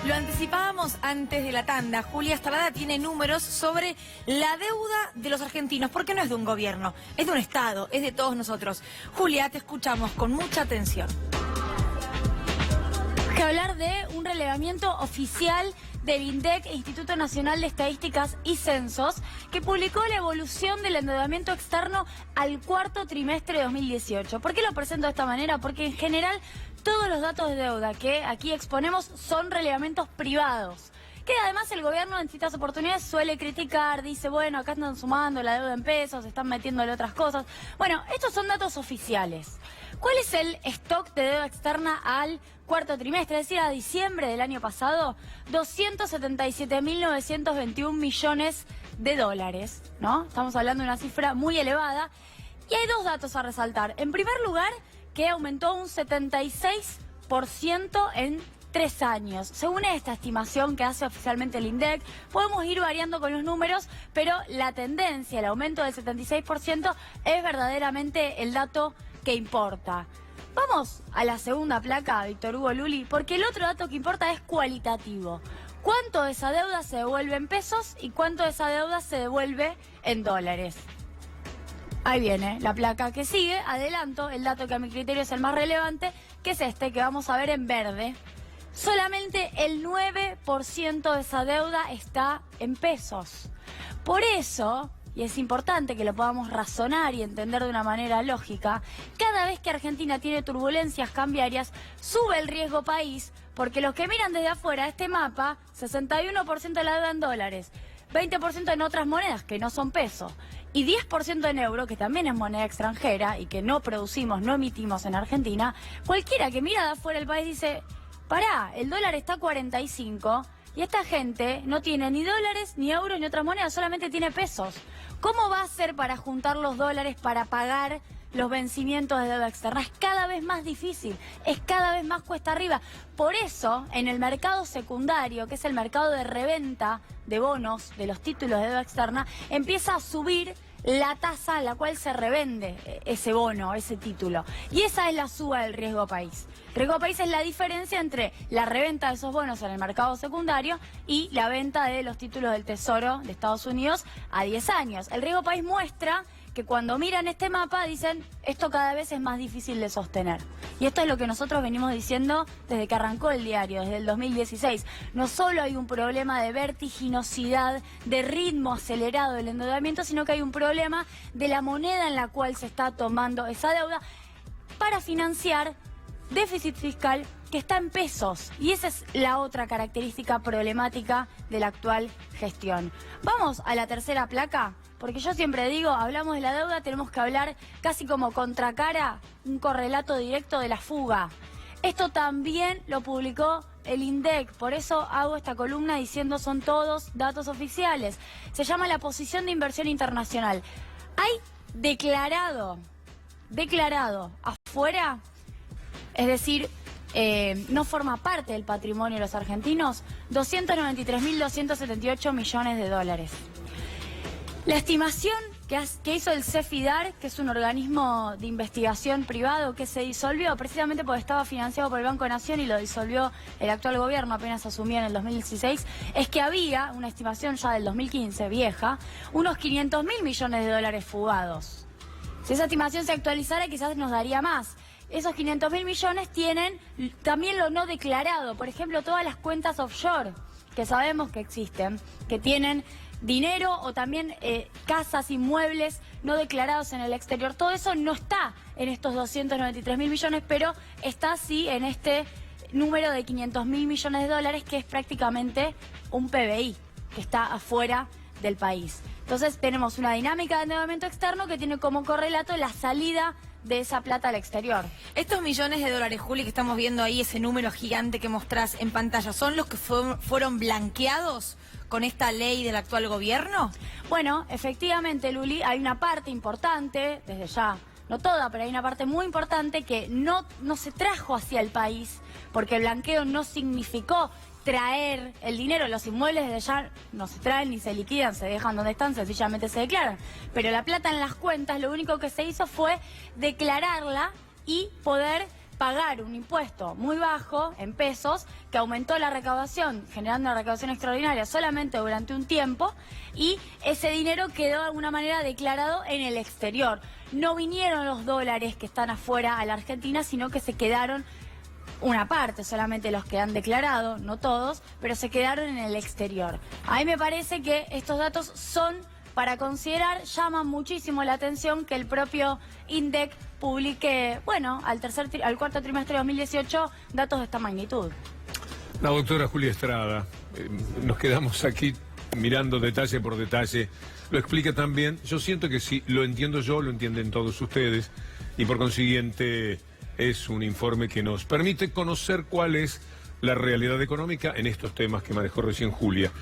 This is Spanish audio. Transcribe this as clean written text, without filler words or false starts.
Lo anticipábamos antes de la tanda. Julia Estrada tiene números sobre la deuda de los argentinos, porque no es de un gobierno, es de un Estado, es de todos nosotros. Julia, te escuchamos con mucha atención. Que hablar de un relevamiento oficial del INDEC, Instituto Nacional de Estadísticas y Censos, que publicó la evolución del endeudamiento externo al cuarto trimestre de 2018. ¿Por qué lo presento de esta manera? Porque en general todos los datos de deuda que aquí exponemos son relevamientos privados, que además el gobierno en distintas oportunidades suele criticar, dice, bueno, acá están sumando la deuda en pesos, están metiéndole otras cosas. Bueno, estos son datos oficiales. ¿Cuál es el stock de deuda externa al cuarto trimestre? Es decir, a diciembre del año pasado, 277.921 millones de dólares, ¿no? Estamos hablando de una cifra muy elevada. Y hay dos datos a resaltar. En primer lugar, que aumentó un 76% en 3 años. Según esta estimación que hace oficialmente el INDEC, podemos ir variando con los números, pero la tendencia, el aumento del 76%, es verdaderamente el dato que importa. Vamos a la segunda placa, Víctor Hugo Luli, porque el otro dato que importa es cualitativo. ¿Cuánto de esa deuda se devuelve en pesos y cuánto de esa deuda se devuelve en dólares? Ahí viene la placa que sigue. Adelanto el dato que a mi criterio es el más relevante, que es este que vamos a ver en verde. Solamente el 9% de esa deuda está en pesos. Por eso, y es importante que lo podamos razonar y entender de una manera lógica, cada vez que Argentina tiene turbulencias cambiarias, sube el riesgo país, porque los que miran desde afuera este mapa, 61% de la deuda en dólares, 20% en otras monedas que no son pesos, y 10% en euro, que también es moneda extranjera y que no producimos, no emitimos en Argentina, cualquiera que mira de afuera del país dice, pará, el dólar está a 45 y esta gente no tiene ni dólares, ni euros, ni otras monedas, solamente tiene pesos. ¿Cómo va a hacer para juntar los dólares para pagar los vencimientos de deuda externa? Es cada vez más difícil, es cada vez más cuesta arriba. Por eso, en el mercado secundario, que es el mercado de reventa de bonos, de los títulos de deuda externa, empieza a subir la tasa a la cual se revende ese bono, ese título. Y esa es la suba del riesgo país. El riesgo país es la diferencia entre la reventa de esos bonos en el mercado secundario y la venta de los títulos del Tesoro de Estados Unidos a 10 años. El riesgo país muestra que cuando miran este mapa dicen, esto cada vez es más difícil de sostener. Y esto es lo que nosotros venimos diciendo desde que arrancó el diario, desde el 2016. No solo hay un problema de vertiginosidad, de ritmo acelerado del endeudamiento, sino que hay un problema de la moneda en la cual se está tomando esa deuda para financiar déficit fiscal que está en pesos. Y esa es la otra característica problemática de la actual gestión. Vamos a la tercera placa. Porque yo siempre digo, hablamos de la deuda, tenemos que hablar casi como contracara, un correlato directo de la fuga. Esto también lo publicó el INDEC, por eso hago esta columna diciendo son todos datos oficiales. Se llama la posición de inversión internacional. Hay declarado afuera, es decir, no forma parte del patrimonio de los argentinos, 293.278 millones de dólares. La estimación que hizo el CEFIDAR, que es un organismo de investigación privado que se disolvió precisamente porque estaba financiado por el Banco de Nación y lo disolvió el actual gobierno apenas asumió en el 2016, es que había una estimación ya del 2015, vieja, unos 500.000 millones de dólares fugados. Si esa estimación se actualizara quizás nos daría más. Esos 500.000 millones tienen también lo no declarado, por ejemplo todas las cuentas offshore que sabemos que existen, que tienen dinero o también casas, inmuebles no declarados en el exterior. Todo eso no está en estos 293.000 millones, pero está sí en este número de 500.000 millones de dólares, que es prácticamente un PBI, que está afuera del país. Entonces tenemos una dinámica de endeudamiento externo que tiene como correlato la salida de esa plata al exterior. Estos millones de dólares, Juli, que estamos viendo ahí, ese número gigante que mostrás en pantalla, ¿son los que fueron blanqueados con esta ley del actual gobierno? Bueno, efectivamente, Luli, hay una parte importante, desde ya, no toda, pero hay una parte muy importante que no se trajo hacia el país, porque el blanqueo no significó traer el dinero. Los inmuebles desde ya no se traen ni se liquidan, se dejan donde están, sencillamente se declaran. Pero la plata en las cuentas, lo único que se hizo fue declararla y poder pagar un impuesto muy bajo en pesos que aumentó la recaudación, generando una recaudación extraordinaria solamente durante un tiempo, y ese dinero quedó de alguna manera declarado en el exterior. No vinieron los dólares que están afuera a la Argentina, sino que se quedaron una parte, solamente los que han declarado, no todos, pero se quedaron en el exterior. A mí me parece que estos datos son para considerar, llaman muchísimo la atención que el propio INDEC publique, bueno, al cuarto trimestre de 2018, datos de esta magnitud. La doctora Julia Estrada, nos quedamos aquí mirando detalle por detalle, lo explica también. Yo siento que si lo entiendo yo, lo entienden todos ustedes, y por consiguiente es un informe que nos permite conocer cuál es la realidad económica en estos temas que manejó recién Julia.